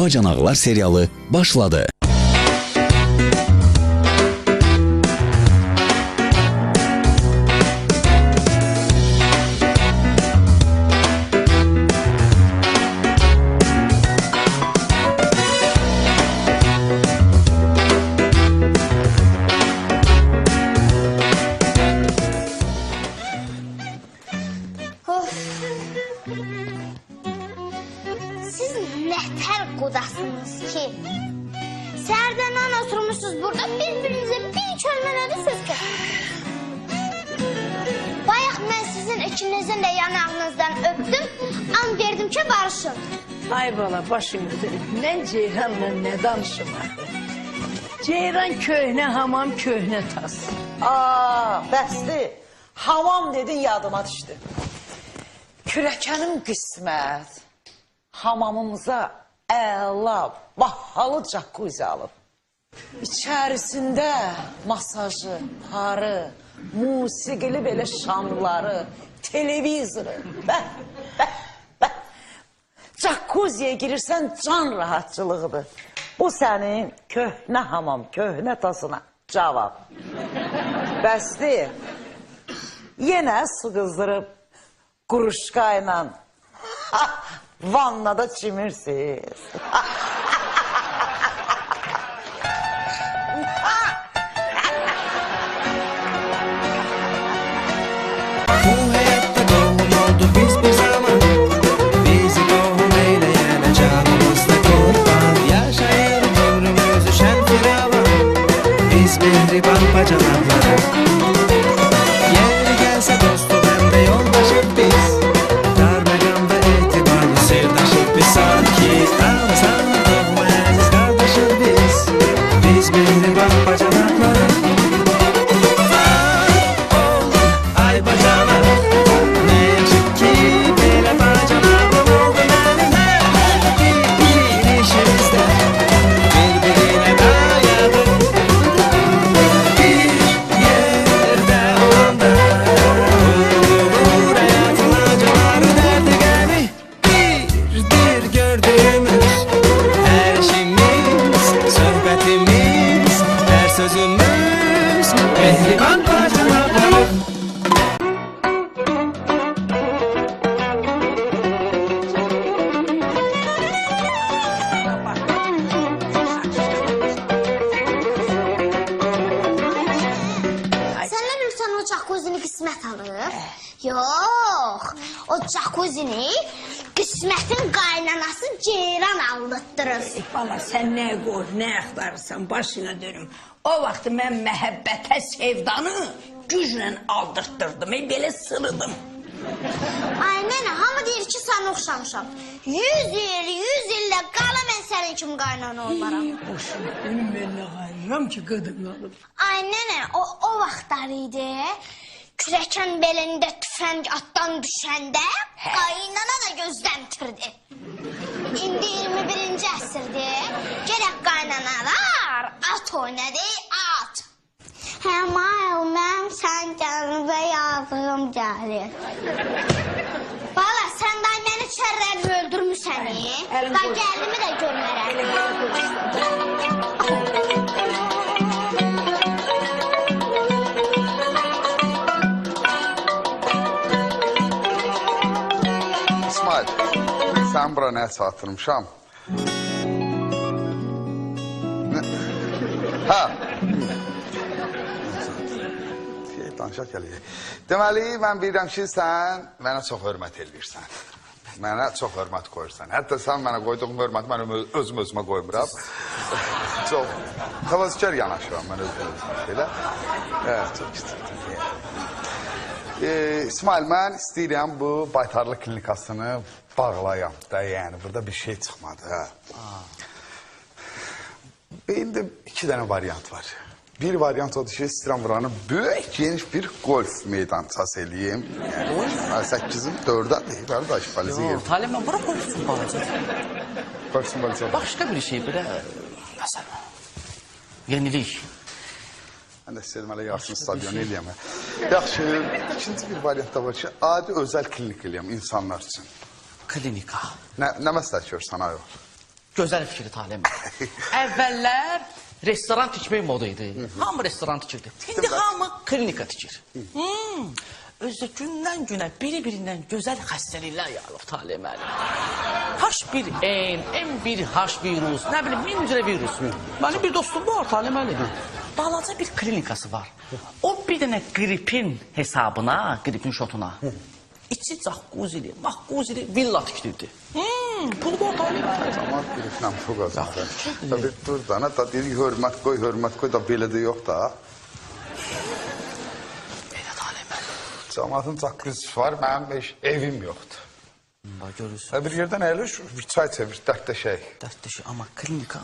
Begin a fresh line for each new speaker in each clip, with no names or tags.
Bacanaqlar serialı başladı.
Siz nətər qudasınız ki? Sərdən oturmuşsunuz burada, bir-birinizə bir kəlmələri söz gətirin. Bayaq mən sizin ikinizin də yanağınızdan öpdüm, an verdim ki, barışın.
Ay bala, başını dönüp, mən Ceyran'la nə danışım axı? Ceyran köhnə hamam, köhnə tas.
Bəsdir. Hamam dedin yadıma düşdü. Kürəkənin qismət hamamımıza əla, bahalı jacuzzi alıb. İçərisində masajı, parı, musiqili belə şamları, televizoru. Bəh. Jacuzziyə girirsən can rahatçılığıdır. Bu sənin köhnə hamam, köhnə tasına cavab. Bəsdir. Yenə su qızdırıb quruşqa ilə vannada çimirsiniz.
Bu hayatta doğum oldu biz bir zaman. Bizi doğum eyleyene canımızda kurban. Yaşayır ömrümüzü şen firavan. Biz mehriban bacanakları. Yeri gelse dostum hem de yoldaşık biz. Darmaganda etibarlı sırdaşık biz. Sanki sana doğma aziz kardeşim biz. Biz mehriban bacanakları. Ay bacanak, ne yazık ki böyle bacanağım oldu benim. Bir işimizde birbirine dayadık. Bir yerde olanda olur hayatın acıları derdi gemi. Birdir gördüğümüz her işimiz, sohbetimiz, her sözümüz mehriban bacanakları.
Sən nə bilirsən o jacuzzi-ni qismət alıb? Yox, o jacuzzi-ni qismətin qaynanası Ceyran aldırtdırır.
Bala, sən nə qoy, nə axtarırsan, başına dönüm. O vaxt mən məhəbbətə sevdanı güclə aldırtdırdım, belə sırıdım.
Ay nənə, hamı deyir ki, sən oxşamışam. 100 illə qala mən sənin kimi qaynana olmaram.
Boşuna dönüm, mən nə qayıram ki, qıdım alıb.
Ay nənə, o vaxtlar idi. Kürəkən belində tüfəng atdan düşəndə qaynana da gözdən itirdi. İndi 21-ci əsrdir. Gərək qaynanalar at oynadı, at. Həmayıl, mən sən gəlmə yazığım gəlir. Bala, sən day məni çərrəli öldürmüsən. Da gəldimi də görmərəm.
İsmail, sən bura nə çatdırmışam? Hə. Danışaq gələyək. Deməli, mən bilirəm ki, sən mənə çox hörmət edirsən. Mənə çox hörmət qoyursan. Hətta sən mənə qoyduğun hörməti mən özümə qoymuram. Çox təvazökar yanaşıram mən özümə. Belə? Çox kiçikdir. İsmail, mən istəyirəm bu baytarlıq klinikasını bağlayam da, yəni burada bir şey çıxmadı. İndi 2 dənə variant var. Bir variant odur ki, istəyirəm buranı böyük, geniş bir golf meydançası eləyim. Yəni, 8-in 4-dədir, qardaş, balizi yer.
Yox, Talib, mən bura qoyursun balaca.
Qoyursun balizi.
Başqa bir şey, belə, məsələn, yenilik.
Mən də istəyirəm elə yaxşın stadionu eləyəm. Yaxşı, ikinci bir variant da var ki, adi özəl klinik eləyəm insanlar üçün.
Klinika.
Nə məsləhət görsən, ayol?
Gözəl fikir Talib. Əvvəllər restoran tikmək moda idi. Hamı restoran tikirdi. İndi hamı klinika tikir. Özdə gündən günə biri-birindən gözəl xəstəliklər yayılıb Talib müəllim. H1N, M1H virus, nə bilim, 1000 üzrə virus. Mənim bir dostum var Talib müəllim. Balaca bir klinikası var. O bir dənə qripin hesabına, qripin şotuna. İçi caqquzili, maqquzili villa tikdirdi. Pulu var Talib müəllim.
Cəmat qriplə pul qazandı. Tabii dur da, da dedik hörmət qoy da belə də yox da.
Belə Talib müəllim.
Cəmatın caqquzisi var, mənim heç evim yoxdur.
Bax görürsən.
Bir yerdən əyləş, bir çay çevir, dərdləşək.
Dəstəşi, amma klinika.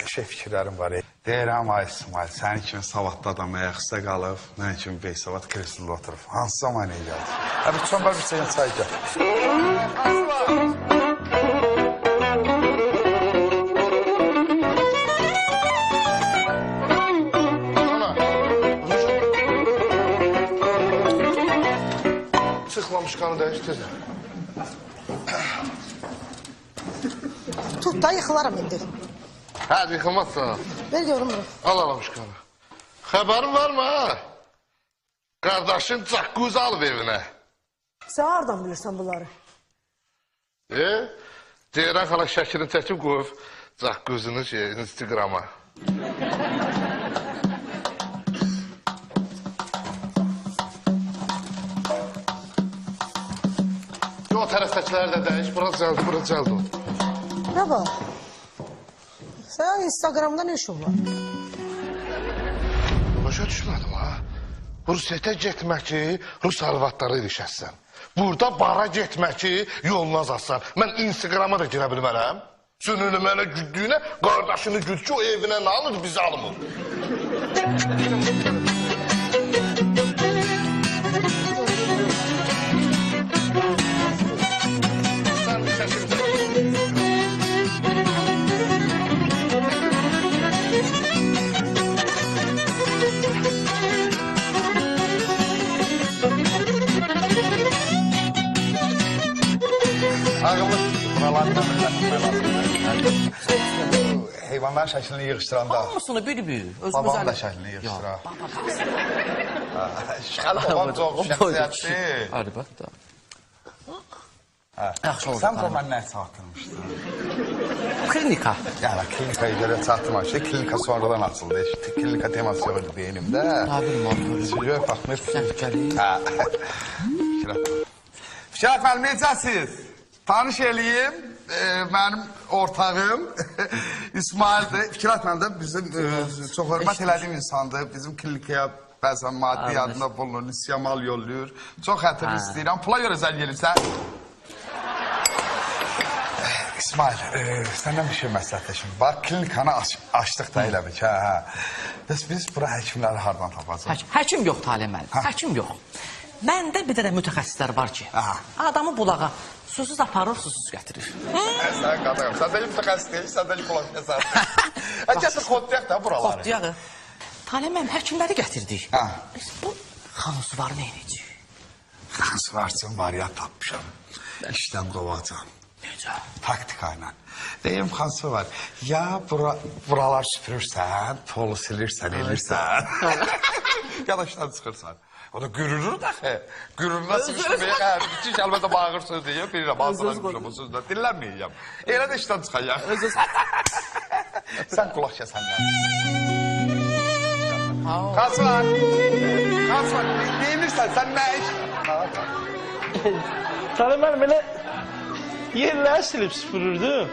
Şey fikirlərim var. Deyirəm, ay İsmail, sənin kimi savadlı adam ayaqüstə qalıb, mən kimi beysavad kresloda oturub. Hansı zaman iyi gəldi? Həbi, çömbər bir səyən çay gəl.
Sıxmamışqanı dəyiş tezə.
Tut da yıkılarım indi.
Hə, yıxılmazsa.
Ver yorum bunu.
Al alamışqanı. Xəbərin var mı ha? Qardaşın caqquz alıb evinə.
Sen hardan bilirsən bunları?
Ceyran xala şəkilini çəkib qoyub caqquzunu Instagrama. O tərəfdəkiləri də dəyiş, bura cəldi ol.
Ne var? Sen Instagram'da ne işin var?
Başa düşmədim ha. Rusiyyətə getmək ki, Rus arvadları ilişəsən. Burada bara getmək ki, yoluna azalsan. Mən Instagrama da girə bilmərəm. Sününü mənə güddüyünə, qardaşını güd ki, o evinə nə alır, bizi almır. Sən bir şəkildə.
Ağıllı buralardan heyvanların şəklini yığışdıranda.
Hamısını bir-bir.
Babanın da şəklini yığışdıra. Şəxəli babam çox şəxsiyyətli.
Əlbəttə.
Yaxşı oldu. Sən bu mən nə çatdırmışdın?
Klinika.
Yəni, klinikaya görə çatdırmışdı. Klinika sonradan açıldı. Klinika teması yox idi beynimdə.
Nə bilim, abi.
Yox, baxmır.
Sən gəlir.
Fikret müəllim, necəsiz? Tanış eləyim, mənim ortağım İsmail'dir. Fikret müəllim də bizim çox hörmət elədiyim insandır. Bizim klinikaya bəzən maddi yardımda bulunur, nisyamal yolluyor. Çox xətir istəyirəm. Pula görə zəng gelirsən. İsmail, səndən bir şey məsləhətləşim. Bax, klinikanı açdıq da elə bir ki, hə. Biz bura həkimləri hardan tapacaq?
Həkim yox Talib müəllim, həkim yox. Məndə bir dənə mütəxəssislər var ki, adamı bulağa susuz aparır, susuz gətirir.
Sən qadağım, sən də mütəxəssis deyil, sən də kulaq kəsərsin. Gətir xodlayaq da buraları.
Xodlayağı. Talib müəllim, həkimləri gətirdik. Bu xansuvarı nə edəcək?
Xansuvar üçün variant tapmışam. İşdən qovacam.
Necə?
Taktika ilə. Deyim xansı var. Ya buralar süpürürsən, polu silirsən, elirsən. Yadaşdan çıxırsan. O da gürürür daxı. Gürürünə sıxışmaya bütün əlbəttə bağır söz deyir. Bilirəm, ağzına quşum bu sözlər. Dinlənməyəcəm. Elə də işdən çıxacaq. Sən qulaq kəsənlər. Xansı var. Xansı var. Neyinirsən? Sən nə iş?
Tanrım benim elə yerləri silib süpürürdüm.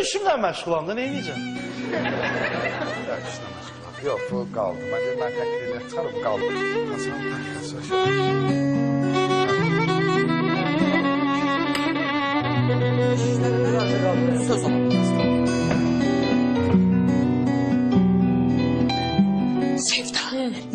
İşimlə məşğulamda, nə edəcəm?
Yox, bu qaldı. Mən təklilə çıxarım, qaldı.
Söz olmaz.
Sevda,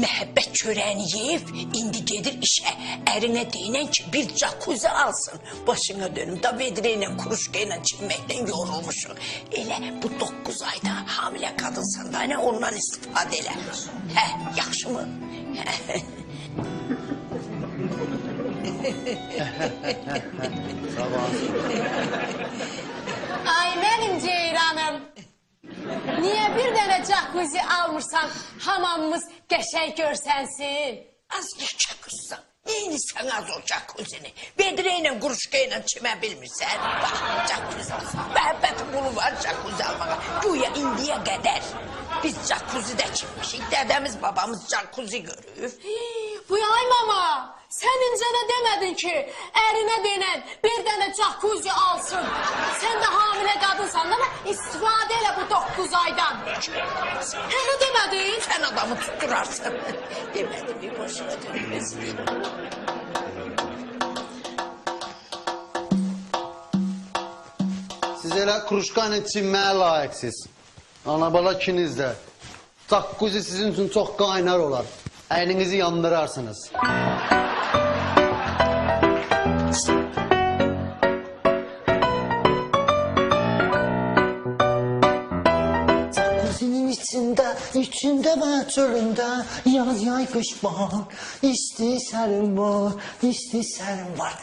məhəbbət çörəyini yeyib, indi gedir işə. Ərinə deyinən ki, bir jacuzzi alsın. Başına dönüm, da vedrə ilə, kuruşka ilə çimməkdən yorulmuşum. Elə bu 9 ayda hamilə qadınsan da, nə ondan istifadə elə. Hə, yaxşı mı?
Ay benim Ceyranım. Niye bir tane jacuzzi almırsan hamamımız qəşəng görsənsin?
Az jacuzzi'san. Neyini sen az o jacuzzi'ni? Bedreyle kuruşkayla çime bilmirsen. Bak jacuzzi. Məhəbbətin bulu var jacuzzi almağa. Güya indiye kadar. Biz jacuzzi'de çimmişik. Dedemiz babamız jacuzzi görüp.
Bu yay mama. Sen incene demedin ki erine denen bir tane jacuzzi alsın. Sen de hamile kadınsan ama istifade elə bu 9 aydan. Hele demedin.
Sen adamı tutturarsın. Demedim bir boşuna dönmesin.
Siz elə kruşka ilə çinməyə layiqsiz. Anabala ikiniz də. Jacuzzi sizin üçün çox qaynar olar. Əyninizi yandırarsınız. Jacuzzinin içində və çölündə yaz, yay, qış, bahar, isti, sərin var, isti, sərin var.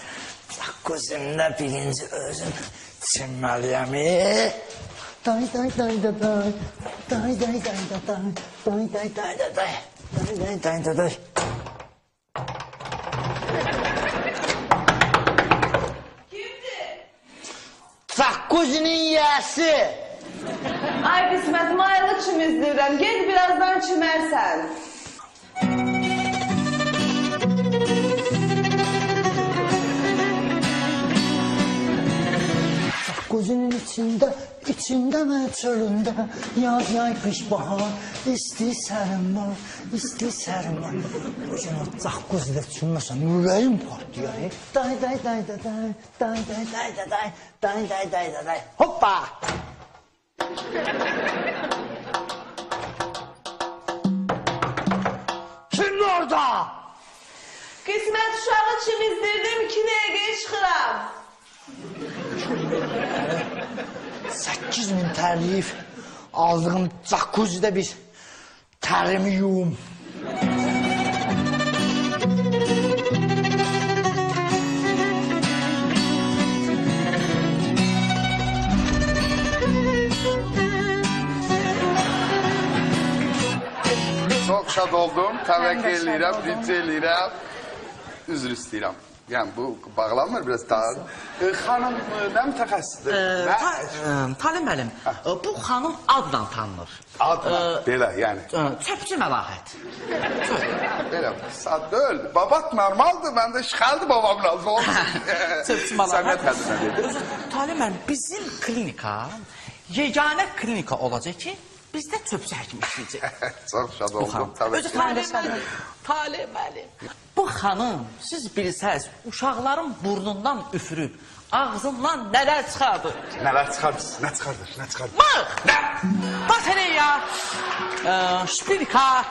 Jacuzzimdə birinci özüm çinməliyəm. Day day day da day, day day day da day, day day day da day, day day day da day. Jacuzzinin yiyəsi.
Ay qismətim ayılı çimizdirəm. Ged birazdan çimərsən.
Jacuzzinin içində və çölündə yaz, yay, qış, bahar, isti, sərin var, isti, sərin var. Bu gün o jacuzzidə çınmasam ürəyim partlayır. Day day day da day, day day day da day, day day day da day. Hoppa! Kim orada?
Qismət uşağı çimizdirdim, 2 dəqiqəyə çıxıram.
8000 tərliyib aldığım jacuzzidə bir tərimi yuyum.
Çok şad oldum. Təvəqqə eləyirəm, rica eləyirəm. Üzr istəyirəm. Yani bu bağlanmır biraz daha. Xanım ne mütəxəssisdir?
Talim müəllim, bu xanım adla tanınır.
Adla, belə yani.
Çöpçü Məlahət.
Belə, sad deyil. Babat normaldır, mən də işğaldı babamın adı olsun.
Çöpçü Məlahət.
Səmət hədinə dedi.
Talim müəllim, bizim klinika yeganə klinika olacaq ki, bizdə çöpçü həkim işləyəcək.
Çox şad oldum.
Özü Talim müəllim. Bu xanım, siz bilsəz, uşaqların burnundan üfürüb, ağzından nələr çıxardır?
Nələr çıxardır? Nə çıxardır? Nə çıxardır?
Mıx! Bateriya, şpilka.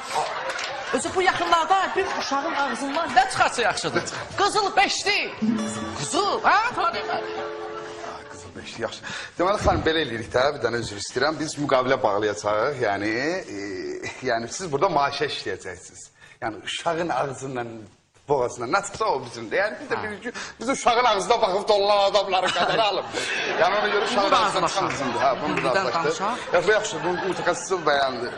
Özü bu yaxınlarda bir uşağın ağzından nə çıxarsa yaxşıdır? Qızıl beşli. Qızıl, ha? Talim müəllim.
Qızıl beşli, yaxşı. Deməli, xanım, belə eləyirik də, bir dənə üzr istəyirəm. Biz müqavilə bağlayacağıq, yəni siz burada maaşa işləyəcəksiniz. Yani uşağın ağzından, boğazından nasılsa o bizim de. Yani biz de bir biz uşağın ağzına bakıp dolanan adamları kadar alın. Yani ona göre uşağın ağzından çıkan bizimdir. Ha, bunu biraz başlayalım. Ya bu yaxşı, bu mütəxəssisin beyanıdır.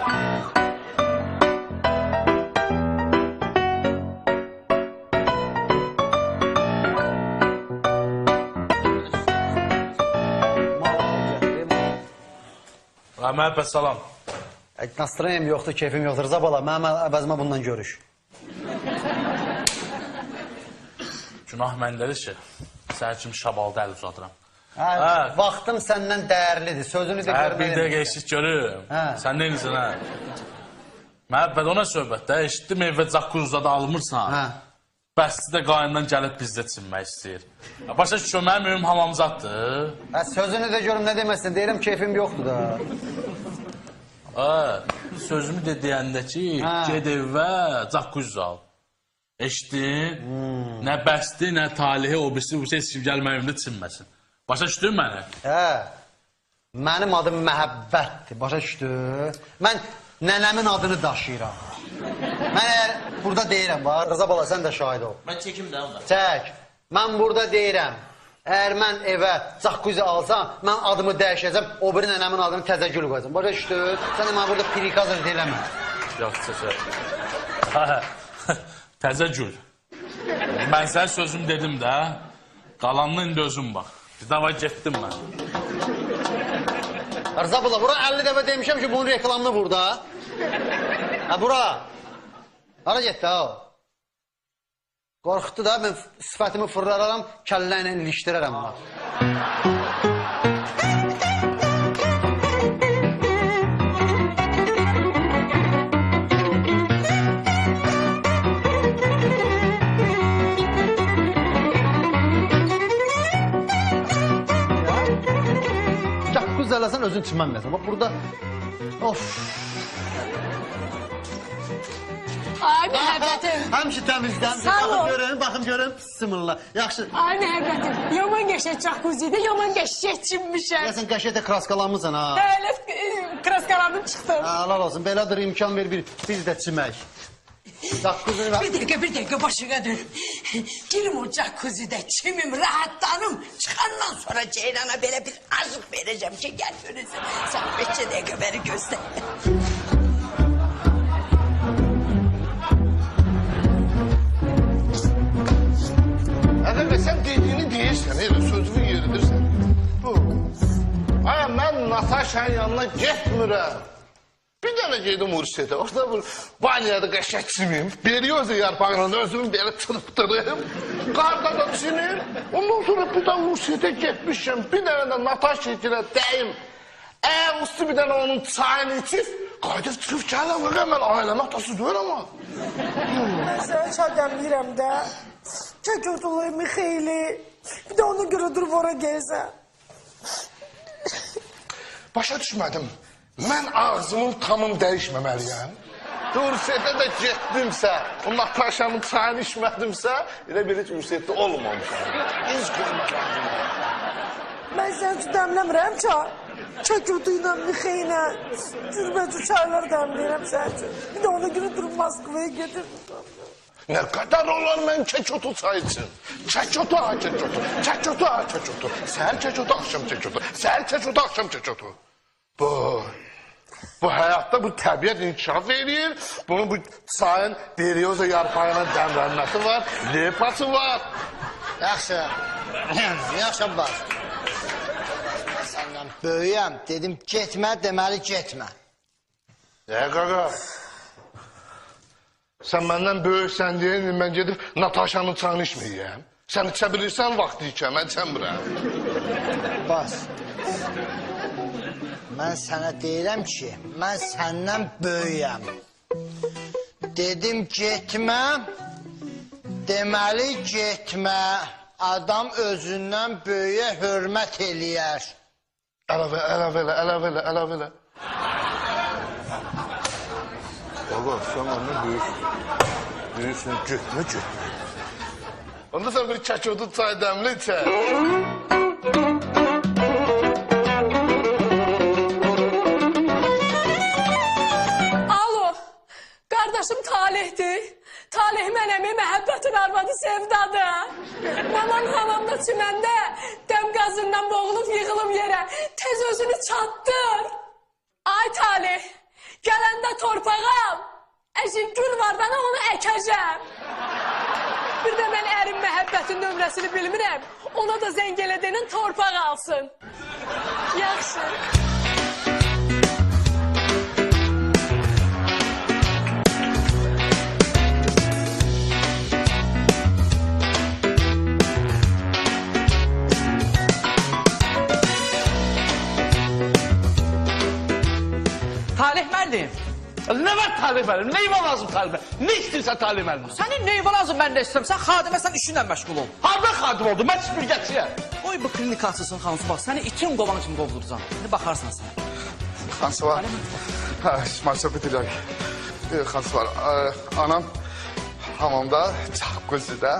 Məhəbbət salam.
Nastroyem yoxdur, keyfim yoxdur. Zabala, mənim əvəzimə bundan görüş.
Günah məndədir ki, sənə kimi şabalda əl uzadıram.
Vaxtım səndən dəyərlidir, sözünü də görməliyim.
Bir dəqiqə eşit görüm. Sən neylisin, hə? Məhəbbət ona söhbətdə, eşitdim evə jacuzzidə almırsan. Bəsli də qayından gəlib bizdə çinmək istəyir. Başa düşün, mənim evim hamamzatdır.
Sözünü də görüm, nə deməsin, deyirəm keyfim yoxdur da.
Sözümü de deyəndə ki, ged evə jacuzzi al. Eşitdin? Nə bəsdi, nə talihi, o birisi bu ses kimi gəlmə evimdə çinməsin. Başa düşdün məni?
Mənim adım Məhəbbətdir, başa düşdün? Mən nənəmin adını daşıyıram. Mən əgər burada deyirəm, Rıza bala, sən də şahid ol.
Mən çəkim də onda.
Çək. Mən burada deyirəm, Əgər mən evə caqquzi alsam, mən adımı dəyişəcəm, o biri nənəmin adını təzəgül qoyacam. Başa düşdün? Sən mənə burada pirikazır deyiləmə.
Yaxşı, təzə gül. Mən sənə sözüm dedim də, qalanını indi özüm bax. Bir dava getdim mən.
Rızabullah, bura 50 dəfə demişəm ki, bunun reklamını vur da. Ha, bura. Hara getdi ha o? Qorxutdu da, mən sifətimi fırlararam, kəllə ilə ilişdirərəm. Caqquzi eləsən özün çimənməsən. Bax, burada... Of...
Ay məhəbbətim.
Həmişə təmizdən. Baxım görüm, bismillah. Yaxşı.
Ay məhəbbətim, yaman qəşək caqquzidə, yaman qəşək çinmişəm.
Sən qəşəkdə kraskalanmısan ha.
Elə kraskalandım çıxdım.
Allah olsun, belədir imkan ver biz də çimək. Caqquzi və...
Bir dəqiqə başına dönüm. Girim o jacuzzidə çimim, rahatlanım. Çıxandan sonra Ceylana belə bir aşıq verəcəm ki, gəl görürsün. Sən 5 dəqiqə beni göstər.
Əgər sən dediyini deyirsən, elə sözünün yeridirsən. Ay, mən Nataşanın yanına getmirəm. Bir dənə gedim universitetə, orada bu banyada qəşək çimim, berioza yarpağını özümü belə çırptırım, qarda da çimim, ondan sonra bir də universitetə getmişəm, bir dənə də Nataşakilə dəyim, üstü bir dənə onun çayını içib, qaydır çıxıb gələm, mən ailəmə atası deyir ama.
Mən sənə çay dəmləyirəm də. Çək otulayım xeyli. Bir də ona görə durub ora gezə.
Başa düşmədim. Mən ağzımın tamını dəyişməməliyəm. Universitetə də getdimsə, o Nataşanın çayını içmədimsə, elə bir heç universitetdə olmamışam. Heç görmədim.
Mən sənə üçün dəmləmirəm çay. Çək otuyla, mixeylə, cürbəcür çaylar dəmləyirəm sənə üçün. Bir də ona görə durub Moskvaya gedirdim.
Nə qədər olar mən kekotu çay için? Kekotu, ha kekotu. Kekotu, ha kekotu. Səhər kekotu, axşam kekotu. Səhər kekotu, axşam kekotu. Bu həyatda bu təbiət inkişaf edir. Bunun bu çayın berioza yarpağına dəmrənməsi var. Lepası var.
Yaxşı. Yaxşı Abbas. Səndən böyüyəm. Dedim getmə, deməli getmə.
Qaqa. Sən məndən böyüksən deyin, mən gedib Nataşanın çayını içməyəm. Sən içə bilirsən vaxtı ikən, mən içəmirəm.
Bas. Mən sənə deyirəm ki, mən səndən böyüyəm. Dedim getmə, deməli getmə. Adam özündən böyüyə hörmət eləyər.
Əlavələ. Baba, sən onunla böyüksün, getmə. Onda sən bir kekotu çay dəmli içər.
Alo, qardaşım Talihdir. Talih mənəmi, məhəbbətin arvadı Sevdadır. Maman hamamda çiməndə dəm qazından boğulub yığılıb yerə. Tez özünü çatdır. Ay Talih, gələndə torpağam. Əşin gül var, bana onu əkəcəm. Bir də mən ərin məhəbbətin nömrəsini bilmirəm. Ona da zəng elədənin torpaq alsın. Yaxşı.
Talih müəllim.
Ne var Talih müəllim? Neyime lazım Talih müəllim? Ne istiyorsan Talih müəllim?
Sənin neyvə lazım mən də istəyirəm. Sən xadiməsən işinlə məşğul ol.
Harada xadim oldu? Ben süpürgəçiyəm.
Qoy bu klinika açılsın xansı bax. Səni itin qovan kimi qovduracam. İndi baxarsan sən.
Xansı var. İsmail söhbət edək. Xansı var. Anam hamamda jacuzzidə,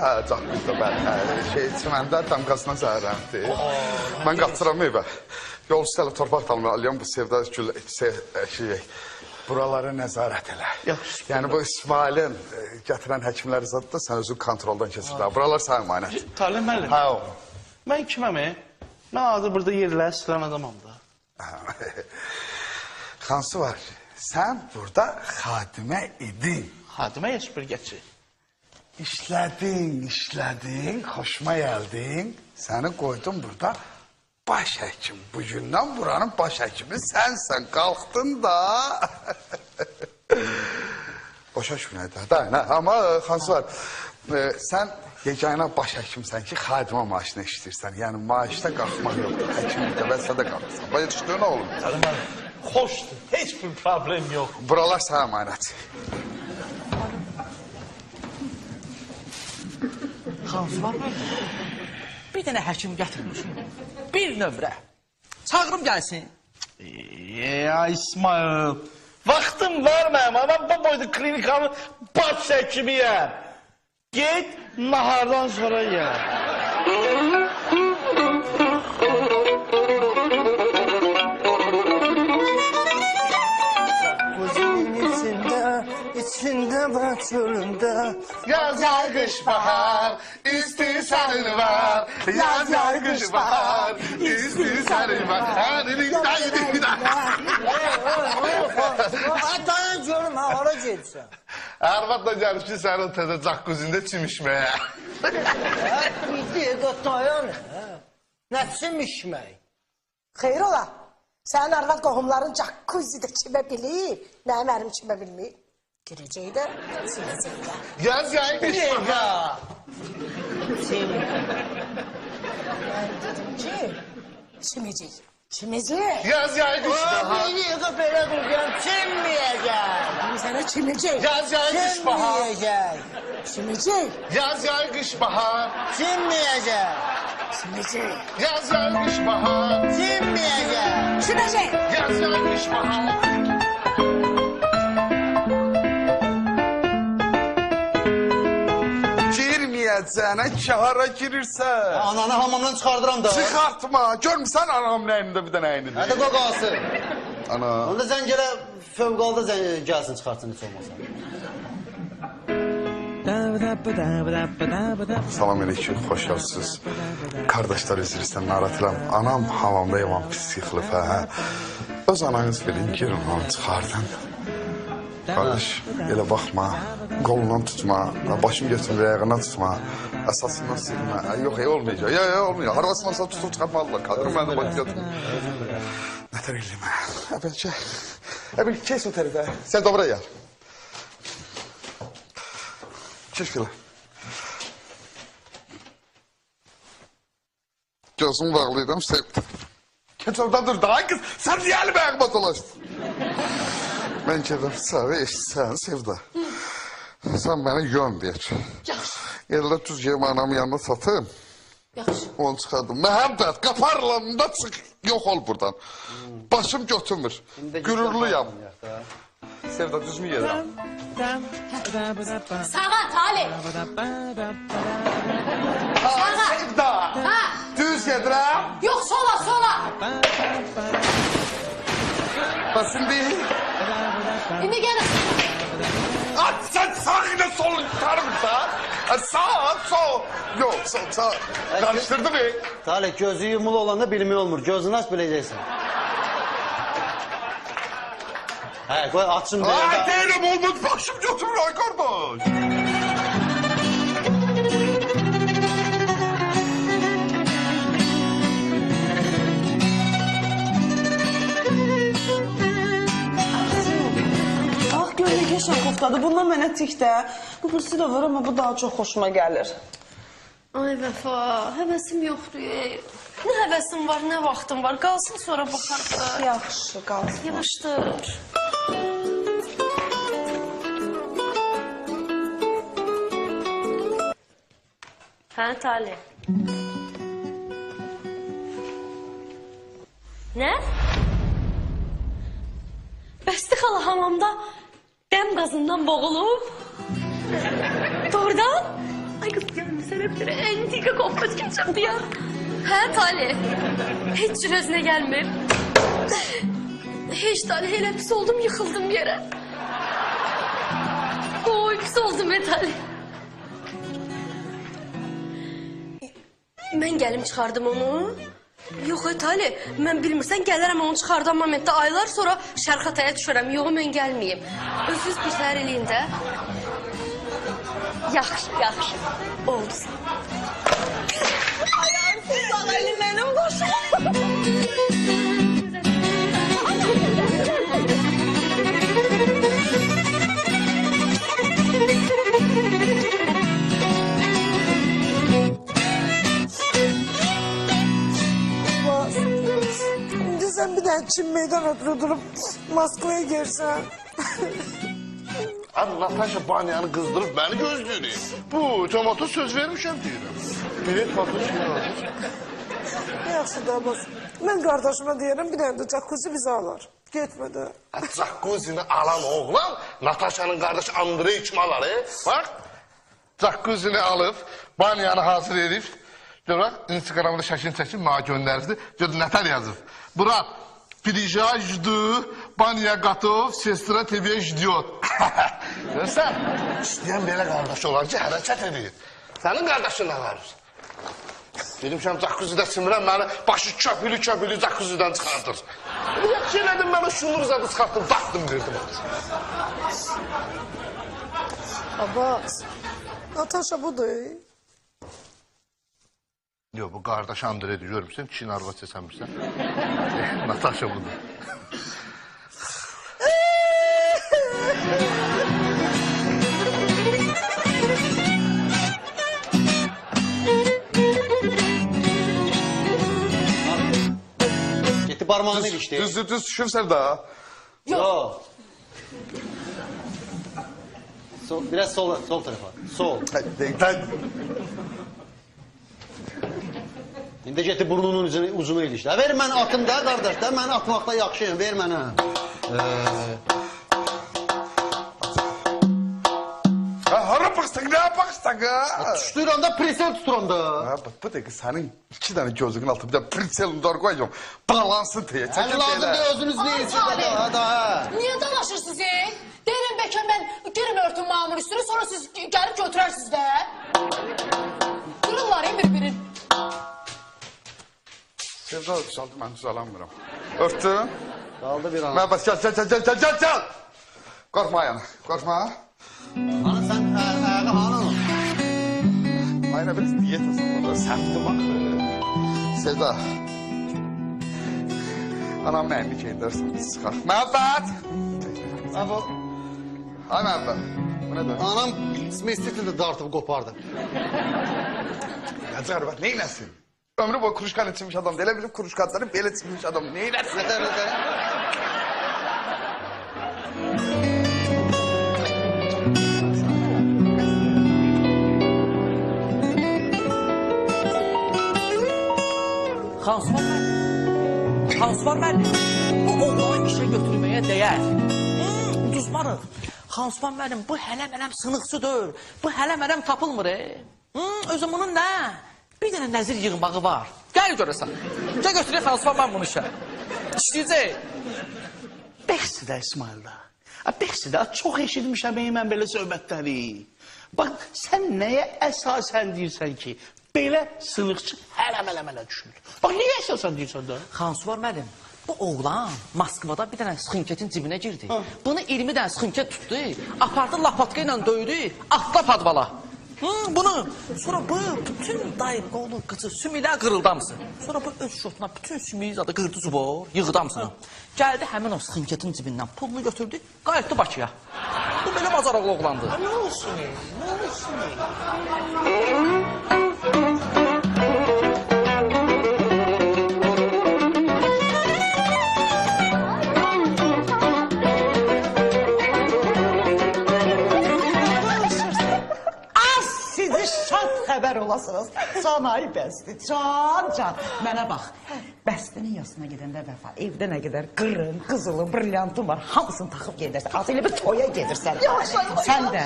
çiməndə damqasına zəhərlənibdi. Mən qaçıram evə. Yol üstələ torpaq dalımı alıyorum, bu Sevda gül buraları nəzarət elə. Yəni bu İsmail'in gətirən həkimləri zaddır, sən özün kontroldan keçir. Buralar sənə əmanət.
Talih müəllim.
Hə o.
Mən kiməm? Mən adı burada yerlər silən adamam da.
Hansı var? Sen burada xadimə idin.
Xadimə ya süpürgəçi?
İşlədin, xoşuma gəldin. Səni qoydum burada baş həkim. Bugündən buranın baş həkimi sənsən. Qalxdın da. Boşa şunaydı. Ama hansı var? Sen yeganə baş həkimsən ki, xadimə maaşına işləyirsən. Yəni maaşda qalxmaq yoxdur. Həkimlikdə vəsə də qalxırsan. Başa düşdün nə olur?
Xoşdur, heç bir problem yox.
Buralar sənə əmanət.
Hansı var məndə? Bir dənə həkim gətirmişim. Bir növrə. Çağırım gəlsin.
Ya İsmail, vaxtım var mənim. Mən bu boyda klinikamın baş həkimiyəm. Get nahardan sonra gel.
İçinde bak çölünde.
Yaz yay kış bahar, üstü sarılı var. Yaz yay kış bahar, üstü sarılı var.
Dayan görüm ha, ora gelsən.
Arvadla gəlmişdi sənin təzə cakkuzində çimişməyə.
Bir dəqiqə dayan. Nə çimişmək?
Xeyr ola. Sənin arvad qohumların jacuzzidə kimə bilir, mənim ərim kimə bilmir. Girəcək də, siləcək də.
Yaz yay kış bahar.
Çiməcək. Çiməcək.
Yaz yay kış bahar.
Bir dəqiqə belə duracağım, çimməyəcək.
Sənə çiməcək.
Yaz yay kış bahar.
Çimməyəcək.
Çiməcək.
Yaz yay kış bahar.
Çimməyəcək.
Çiməcək.
Yaz yay kış bahar.
Çimməyəcək.
Çiməcək.
Yaz yay kış bahar.
Girməyəcənə kahara girirsən.
Ananı hamamdan çıxardıram da.
Çıxartma. Görmüsən anamın əynində bir dənə əynində.
Hadi qoqası.
Ana.
Onda sən gələ fövqalda gəlsin çıxartsın heç olmasa.
Salam aleyküm, xoş gəlsiniz. Kardeşler üzr istəyirəm, narahat edirəm. Anam havamda yaman pis yıxılıb hə. Öz ananız bilin, girin onu çıxardın. Kardeş, elə baxma, qolundan tutma, başım götürür, ayağından tutma, əsasından silmə. Yox, olmayacaq, olmayacaq. Arvasından tutub çıxartmalılar, kadrım məndə baş götürür. Nətər eləyimə? Əbəlkə, kes o tərəfə, sən də buraya gəl. Keş belə. Gözümü bağlayacağım, sevdim. Keç oradan dur, daha kız, sen niye elime ayakma dolaştın? Ben kedim, sen Sevda. Sen beni yön ver.
Yaxşı,
Yerlə tuz yiyəm anamın yanına satayım.
yaxşı.
Onu çıxardım. Məhəbbət, qaparlarında çıx, yox ol buradan. Başım götürmür, gürürlüyəm. Sevda, düz mü yedirəm?
Sağa Talip.
Sevda, düz yedirəm.
Yok sola sola.
Basın değil.
Şimdi gene.
At sen sağ yine sol tutarımsa. Sağ, sol. Yok, sağ. Karıştırdı mı?
Talih gözü yumulu olanda bilmiyor olmur. Gözünü aç bileceksin. He koy açın diye.
Ay değilim olmaz. Başım götürür ay kardeş.
Ah gölge şakoftadır. Bundan mənə tik də. Bu birisi də var ama bu daha çox xoşuma gəlir.
Ay Vəfa, həvəsim yoxdur. Nə həvəsim var, nə vaxtım var. Qalsın sonra baxarıq da.
Yaxşı, qalsın.
Yavaşdır. Hə, Talih. Nə? Bəsti xala hamamda dəm qazından boğulub. Doğrudan? Ay kız gelmiş sebepleri entika kopmuş geçirdi ya. Hə Talih. Heç cür özünə gəlmir. Heç Talih elə pis oldum yıxıldım yerə. Oy pis oldum Talih. Mən gəlim çıxardım onu. Yox, Tali, mən bilmirsən, gələrəm onu çıxardan momentdə aylar sonra şərxataya düşərəm. Yox, mən gəlməyim. Özünüz bir səhər eləyin də. Yaxşı, yaxşı. Oldu sən. Ayağım sağ əli mənim başım.
İndi sen bir daha Çin meydan ötürü durup Moskva'ya girsen.
Abi Natasha banyanı kızdırıp beni gözlüyor. Bu tomato söz vermişim diyorum. Evet patlı şey var.
Yaxşı da bas. Ben kardeşime diyelim bir tane de jacuzzi bize alır. Gitmedi.
Jacuzzi'ni alan oğlan Natasha'nın kardeşi Andrei kim alar Bak. Jacuzzi'ni alıp banyanı hazır edip Görək, Instagramda şəkil çəkib mənə göndərirdi. Gör, nətər yazıb. Burak, приезжай, жду, баня готов, сестра тебе ждет. Görsən, istəyən belə qardaş olar ki, hərəkət edir. Sənin qardaşın nə var? Dedim ki, jacuzzidə çimirəm, məni başı köpülü jacuzzidən çıxardır. Bir yaxşı elədim, mən o şunur zadı çıxartdım, taxdım, verdim.
Abbas, Natasha budur.
Yok, bu qardaş Andrey'dir, görmüşsən, Çin arva seçənmişsən. Natasha budur.
Gitti parmağını ilişti.
Düz düşürsən da.
Yok. Biraz sol tarafa. Sol. İndi getdi burnunun ucunu ilişdi. Ver mən atım da qardaş da, mən atmaqda yaxşıyım, ver mənə.
Hara baxsan, nə baxsan?
Tuturam da, presel tuturam da.
Bu dəqiqə sənin 2 dənə gözünün altı, bir də priselin dar qoyacağım. Balansın deyə.
Hələ lazım deyil, özünüz neyəcək da.
Niye dalaşırsınız Derim bəlkə mən girim örtün mamur üstünü, sonra siz gəlib götürərsiniz də. Dururlar bir-birin.
Sevda çaldı, mən düzəlanmıram. Örtdün?
Qaldı bir an.
Mən bəs gəl. Qorxma ayağını, qorxma.
Hanı sən ayağı hanı?
Ayına biraz diyet olsun, sərtli bax. Sevda. Anam nəyini geyindirsən, biz çıxaq. Məhəbbət!
Abo.
Ay məhəbbət, bu nədir?
Anam smestiti də dartıb qopardı.
Cərvət, neynəsin? Ömrü boyu kuruşkan içilmiş adam, elə bilib kuruşkanları belə içilmiş adam, neynəsin?
Nətər?
Hansvar müəllim, bu oğlanı işə götürməyə dəyər. Uduzmarıq. Hansvar müəllim, bu hələ mənəm sınıqçıdır. Bu hələ mənəm tapılmır. Özüm bunun nə? Bir dənə nəzir yığmağı var. Gəl görəsən. Gəl götürək Hansvar müəllim bunu işə. İşləyəcək.
Bəxsi də İsmail'da. Bəxsi də çox eşitmişəm mən belə söhbətləri. Bax, sən nəyə əsasən deyirsən ki, belə sınıqçı hələ-mələ düşür. Bax, niyə əsasən deyirsən də?
Hansvar müəllim, bu oğlan Moskvada bir dənə sıxınketin cibinə girdi. Bunu 20 dənə sıxınket tutdu, apardı lapatka ilə döydü, atla padvala. Bunu, sonra bu bütün dayı, qolu, qıcı, sümüklər qırıldı hamısı. Sonra bu öz şotuna bütün sümüyü zadı qırdı zubor, yığdı hamısını. Gəldi həmin o sıxınketin cibindən pulunu götürdü, qayıtdı Bakıya. Bu belə bacaraqlı oğlandı.
Nə olsun?
Xəbər olasınız. Canay bəsdi, can. Mənə bax, bəstinin yasına gedəndə vəfa, evdə nə qədər qırın, qızılın, brilyantın var, hamısını taxıb gedirsən. Az elə bir toya gedirsən. Sən də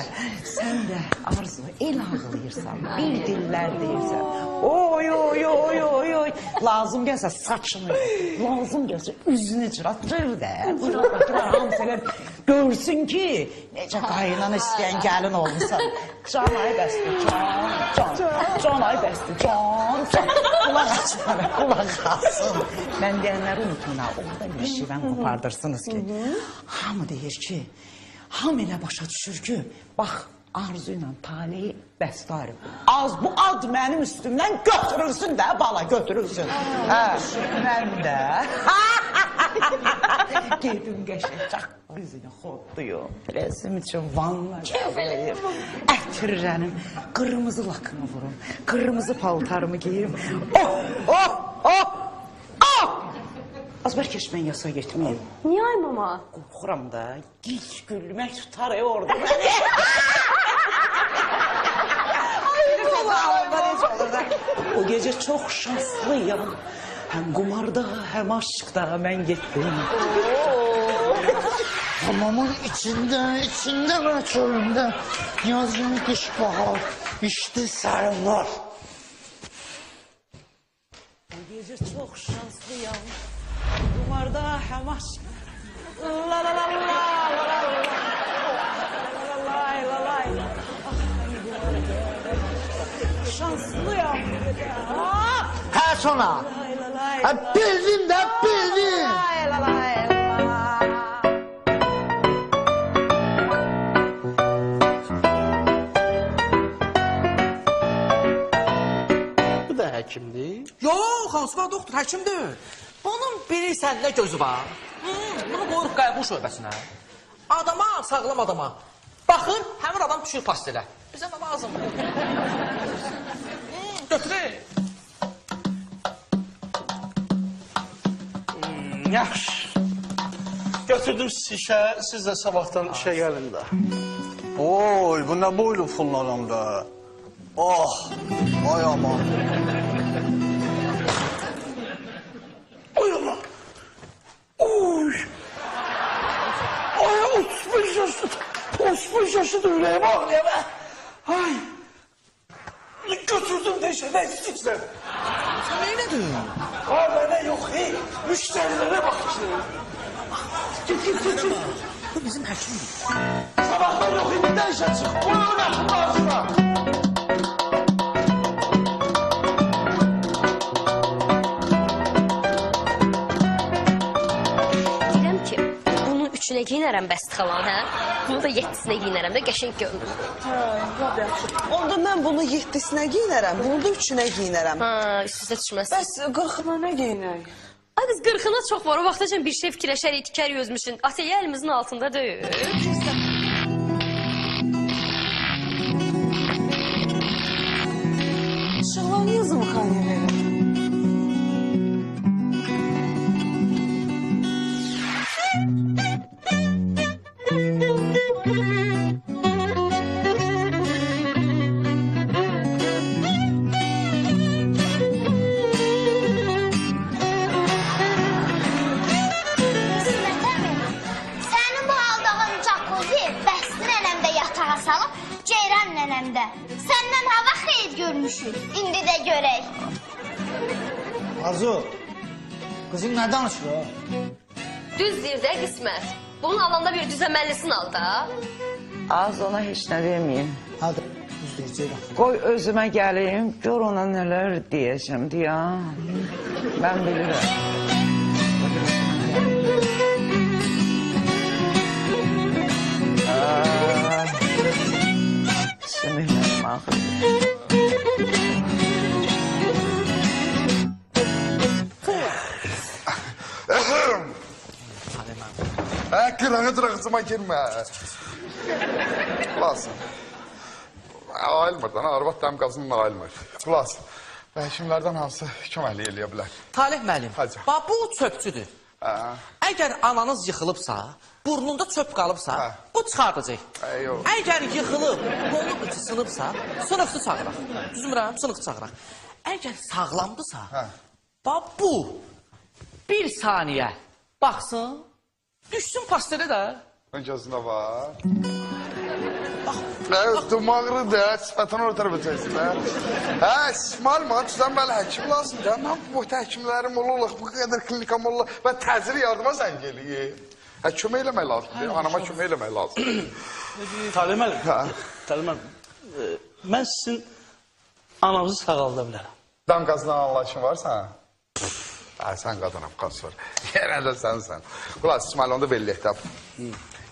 arzu, el ağlayırsan, bir dillər deyirsən. Oy. Lazım gəlsə saçını, lazım gəlsə üzünü cıratdır da. Cıratdır, hamısı elə görsün ki necə qayınan istəyən gəlin olmusan. Can ay bəsdir, can ay bəsdir, can. Qulaq aç mənə, qulaq asın. Mən deyənləri unutmayın ha, orada bir şivən qopardırsınız ki. Hamı deyir ki, hamı elə başa düşür ki, bax, Arzu ilə Taleyi bəstərim. Az bu ad mənim üstümdən götürülsün də, bala götürülsün. Mən də. Gedim qəşəcək yüzünü xodluyum. Resim üçün vanla qəzələyim. Ətirlənim, qırmızı lakımı vurum, qırmızı paltarımı giyim. Az bəlkə mən yasa getməyim.
Niyə ay mama?
Qorxuram da, gic gülmək tutar orada məni. O gece çok şanslıyım. Hem kumarda hem aşkta ben gittim.
Hamamın içinde ve çölünde yazın kış bahar işte sarılar.
O gece çok şanslıyım. Kumarda hem aşk. La la la la la la la. Şanslıyım.
Ha sonra. Bildim de bildim.
Bu da həkimdir. Yox, Hansıva doktor həkimdir. Bunun bilirsən nə gözü var? Bunu qoyuruq qəbul şöbəsinə. Adama, sağlam adama. Baxır, həmin adam düşür pastelə. Bizə nə lazımdır? Götürək.
Yaxşı. Götürdüm şişə, siz də sabahdan işə gəlin də. Oy, bu nə boylu pullarım da. Oh, ay aman. Ay aman. Oy. Ay, 35 yaşlı. 35 yaşlı da ürəyim ağrıyor be. Ay. Götürdüm deşe, ne istəyirsən?
Sən neynədin?
Ha, mənə yox, müştərilərə baxışlayın. Git.
Bu bizim həkimdir.
Sabahdan yox, indi işə çıx. Buyurun, yaxın ağzına.
Deyirəm ki, bunun üçünə giyinərəm bəstixalan, hə? Bunu da 7-sinə giyinərəm də qəşəng görünür.
Onda mən bunu 7-sinə giyinərəm, bunu da 3-ünə giyinərəm.
Ha, üst-üstə düşməsin.
Bəs 40-ına nə giyinək?
Ay biz 40-ına çox var. O vaxtacan bir şey fikirləşərik, tikər özmüşsün. Ateliye əlimizin altında deyil.
Şıqlanı yazımı kaynağı verir.
Senin bu aldığın jacuzzi Bəstin nənəmdə yatağa salıb, Ceyran nənəmdə. Senden hava xeyir görmüşük. İndi de görək.
Arzu, kızın ne danışıyor?
Düz deyir də qismət. Bunun alanda bir düzəməllisin al da.
Az ona heç nə deməyim.
Hadi, düz diyeceğim.
Qoy özümə gəlim, gör ona nələr deyəcəm deyə. Mən bilirəm. Sinirlərim ağrıyor.
Kırağıcıma girme. Kulas. Ayılmır da, arvad dəm qazının ayılmır. Kulas. Həkimlərdən hansı köməklik eləyə bilər?
Talih müəllim,
Hacı.
bax bu çöpçüdür.
Hə.
Əgər ananız yıxılıbsa, burnunda çöp qalıbsa,
Hə.
bu çıxardacaq.
Yox.
Əgər yıxılıb, qolu içi sınıbsa, sınıqçı çağıraq. Düzmürəm, sınıqçı çağıraq. Əgər sağlamdırsa,
Hə.
bax bu bir saniyə baxsın, düşsün pastelə də.
Ön gözünə var. Dumağırı da, sifətini ortara bəcəksin. Hə, malma, düzən bəli həkim lazımdır. Mən bu həkimlərim olurlar, bu qədər klinikam olurlar və təcili yardıma zəng eləyir. Ha, kömək eləmək lazımdır. Anama kömək eləmək lazımdır.
Talim müəllim.
Ha.
Talim müəllim. Mən sizin ananızı sağalda bilərəm.
Damqazdan anlayışın varsa? Ha, sən qadınam, qas var. Yenə də sənsən. Ulan, İsmail, onda belli etəm.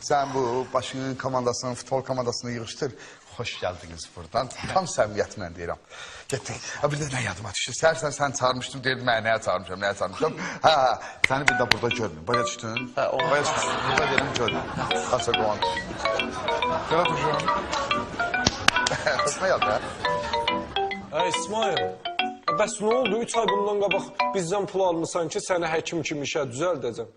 Sən bu başının komandasını, futbol komandasını yığışdır. Xoş gəldiniz buradan. Tam səmiyyətimlə deyirəm. Getdik. Ha, bir də nə yadıma düşür? Sən çağırmışdın, deyirdim, mən nəyə çağırmışam, nəyə çağırmışam. Ha, səni bir də burada görməyim. Baya düşdün. Baya düşdün. Burada deyirəm, görməyim. Qasa qoğan düşdün. Gələ duracağım. Xoşuna gəldi, hə?
Hə, İsmail. Bəs nə oldu? 3 ay bundan qabaq bizdən pul almışsan ki, səni həkim kimi işə düzəldəcəm.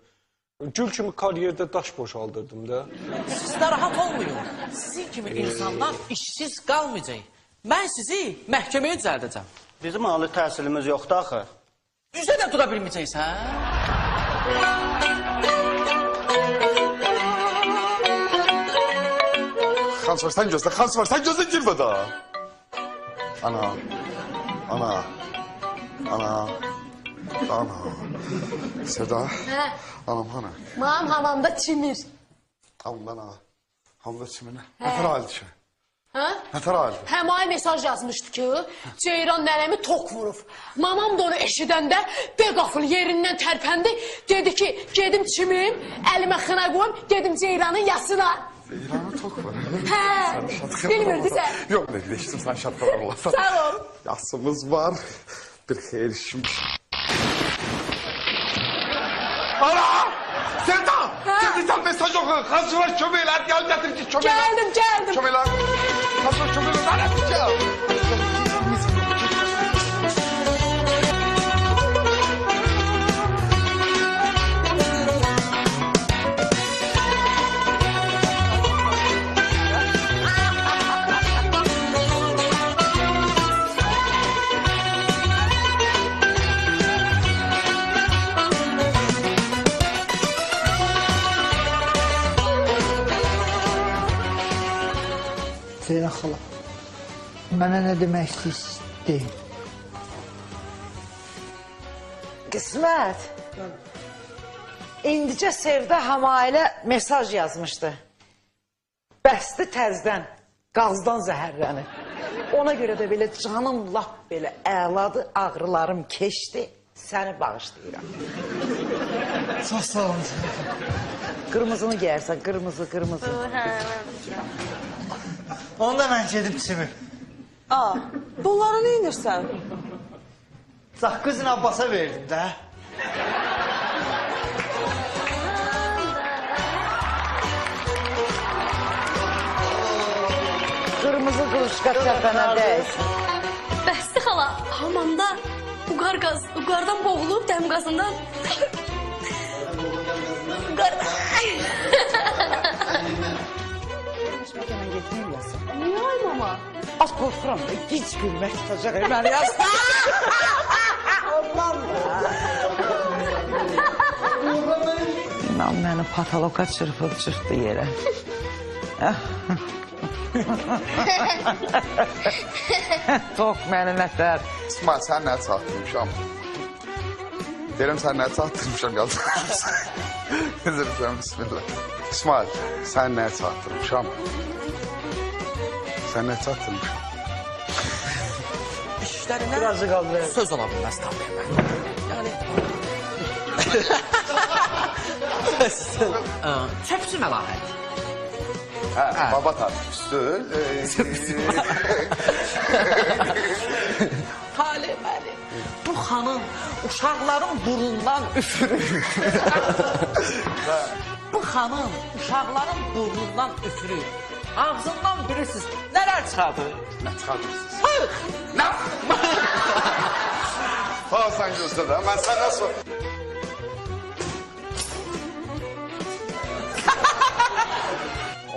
Gül kimi kariyerdə daş boşaldırdım da.
Siz narahat olmayın. Sizin kimi insanlar işsiz qalmayacaq. Mən sizi məhkəməyə düzəldəcəm.
Bizim ali təhsilimiz yoxdur axı.
Üzdə də dura bilməyəcəksən.
Xans var, sən gözlə, xans var, sən gözlə girmə da. Ana. Sevda.
Hə.
Anam hana?
Mam hamamda çimir.
Hamdan ha. Hamda çimir. Nətər ayıldı ki?
Hə?
Nətər ayıldı?
Həmay mesaj yazmışdı ki, Ceyran nənəmi tok vurub. Mamam da onu eşidəndə beqafıl yerindən tərpəndi. Dedi ki, gedim çimim, əlimə xına qoyum, gedim Ceyranın yasına.
Ceyranı tok var.
Hə, bilmirdi sən.
Yox, ne demiştim, sen şapkalar olasın.
Sağ ol.
Yasımız var. Bir xeyir işim. Ana! Sevda! Sevda mesaj oku. Kaçılar kömeyler. Gel getir ki kömeyler.
Geldim.
Kömeyler. Kaçılar kömeyler. Nerede gel?
Zeynep xala, mənə nə demək istəyirsin?
Qismət. İndicə Sevda Hamayilə mesaj yazmışdı. Bəsdi təzdən, qazdan zəhərlənir. Ona görə də belə canım lap belə əladı, ağrılarım keçdi. Səni bağışlayıram.
Çox sağ olun.
Qırmızını giyərsən, qırmızı.
Onda mən gedib çimim.
Aa, bunları nə edirsən?
Zaqqızın Abbasa verdim də.
Qırmızı qırışqa çəpənə dəysin.
Bəsdi xala, hamamda uqardan boğulub dəm qazından.
Məkana getməyəsən.
Niyə ay mama?
Az qorxuram da, gic gülmək tutacaq məni yazda. Ondan da. İnan məni patoloka çırpıb çıxdı yerə. Tok məni nətər.
İsmail, sən nə çatdırmışam? Deyirəm, sən nə çatdırmışam, yazdım. Üzrsən, bismillah. İsmail, sən nə çatdırmışam? Sən nə çatdırmışam?
İşlərinə
Birazcık qaldı.
söz ola bilməz tabii. Yəni... Çöpçü məlahət.
Hə, baba tartışdır.
Talih məli, bu xanım uşaqların burnundan üfürür. Bu xanım uşaqların burnundan üfürür. Ağzından bilirsiniz, nələr çıxardır?
Nə çıxardırsınız?
Hayır.
Nə? Ha, sən gözlə də, mən sənə sor.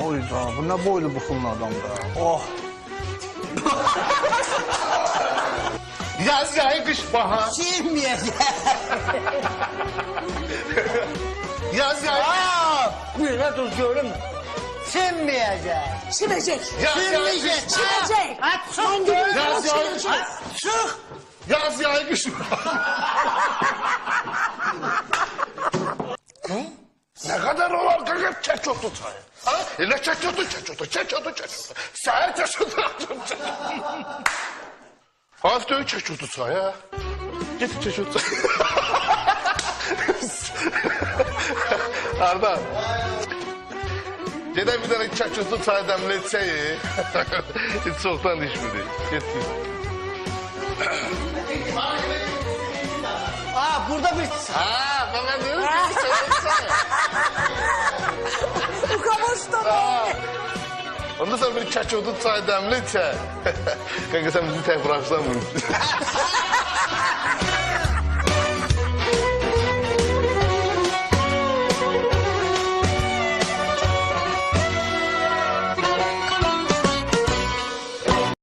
Oyda, bu nə boylu buxunlu adam da. Oh.
Yaz yayı kış bahar.
Çimməyəcək.
Yaz yayı.
Buyurun, dur görüm. Çimməyəcək.
Çimecek.
Yaz yayı kış bahar.
Çimecek. Son gibi
Yaz yayı kış.
Çık.
Yaz yayı kış bahar. Ne kadar ola çək otu çayı. Ha? Elə çək otu. Sən çək otu. Az döyü çək otu çayı. Get çək otu çayı. Arda. Gedən bir dənə çək otu çayı dəmlə içəyi. Heç çoxdan düşmüdü. Get.
Aa burada bir...
Ha, bana diyorum ki söylesene.
Bu kavaşta da.
Ondan sonra bir çək otu çayı dəmlə içə. Kanka sen bizi tek bıraksan mı?